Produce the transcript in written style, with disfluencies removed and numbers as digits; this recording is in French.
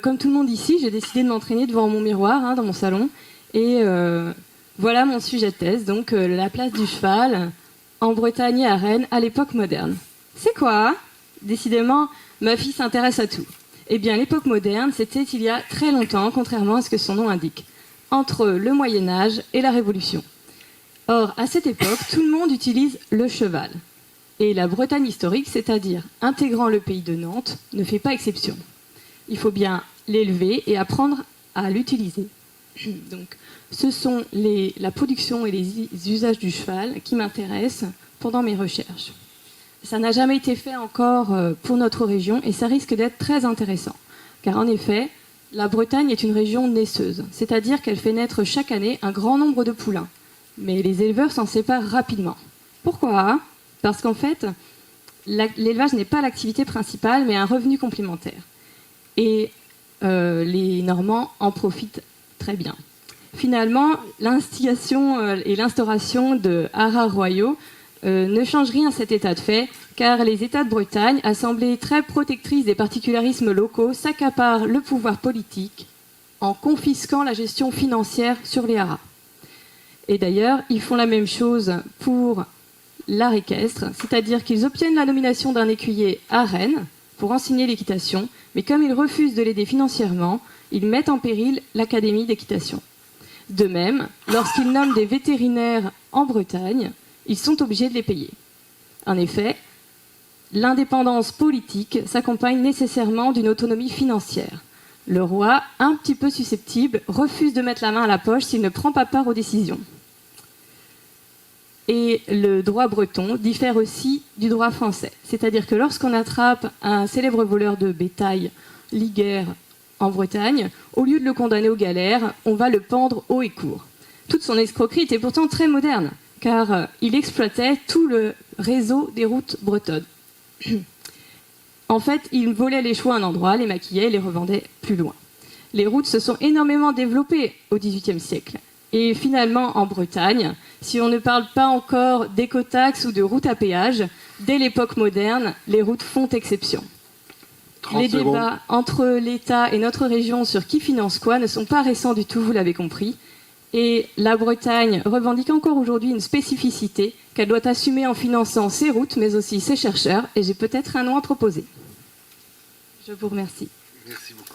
Comme tout le monde ici, j'ai décidé de m'entraîner devant mon miroir dans mon salon. Et voilà mon sujet de thèse, donc la place du cheval en Bretagne et à Rennes à l'époque moderne. C'est quoi? Décidément, ma fille s'intéresse à tout. Eh bien, l'époque moderne, c'était il y a très longtemps, contrairement à ce que son nom indique, entre le Moyen-Âge et la Révolution. Or, à cette époque, tout le monde utilise le cheval. Et la Bretagne historique, c'est-à-dire intégrant le pays de Nantes, ne fait pas exception. Il faut bien l'élever et apprendre à l'utiliser. Donc, ce sont la production et les usages du cheval qui m'intéressent pendant mes recherches. Ça n'a jamais été fait encore pour notre région et ça risque d'être très intéressant. Car en effet, la Bretagne est une région naisseuse, c'est-à-dire qu'elle fait naître chaque année un grand nombre de poulains. Mais les éleveurs s'en séparent rapidement. Pourquoi? Parce qu'en fait, l'élevage n'est pas l'activité principale, mais un revenu complémentaire. Et les Normands en profitent très bien. Finalement, l'instillation et l'instauration de haras royaux ne change rien à cet état de fait, car les États de Bretagne, assemblées très protectrices des particularismes locaux, s'accaparent le pouvoir politique en confisquant la gestion financière sur les haras. Et d'ailleurs, ils font la même chose pour l'art équestre, c'est-à-dire qu'ils obtiennent la nomination d'un écuyer à Rennes pour enseigner l'équitation, mais comme ils refusent de l'aider financièrement, ils mettent en péril l'académie d'équitation. De même, lorsqu'ils nomment des vétérinaires en Bretagne, ils sont obligés de les payer. En effet, l'indépendance politique s'accompagne nécessairement d'une autonomie financière. Le roi, un petit peu susceptible, refuse de mettre la main à la poche s'il ne prend pas part aux décisions. Et le droit breton diffère aussi du droit français. C'est-à-dire que lorsqu'on attrape un célèbre voleur de bétail ligueur en Bretagne, au lieu de le condamner aux galères, on va le pendre haut et court. Toute son escroquerie était pourtant très moderne, car il exploitait tout le réseau des routes bretonnes. En fait, il volait les chevaux à un endroit, les maquillait et les revendait plus loin. Les routes se sont énormément développées au XVIIIe siècle. Et finalement, en Bretagne, si on ne parle pas encore d'écotaxes ou de routes à péage, dès l'époque moderne, les routes font exception. Les débats entre l'État et notre région sur qui finance quoi ne sont pas récents du tout, vous l'avez compris. Et la Bretagne revendique encore aujourd'hui une spécificité qu'elle doit assumer en finançant ses routes, mais aussi ses chercheurs. Et j'ai peut-être un nom à proposer. Je vous remercie. Merci beaucoup.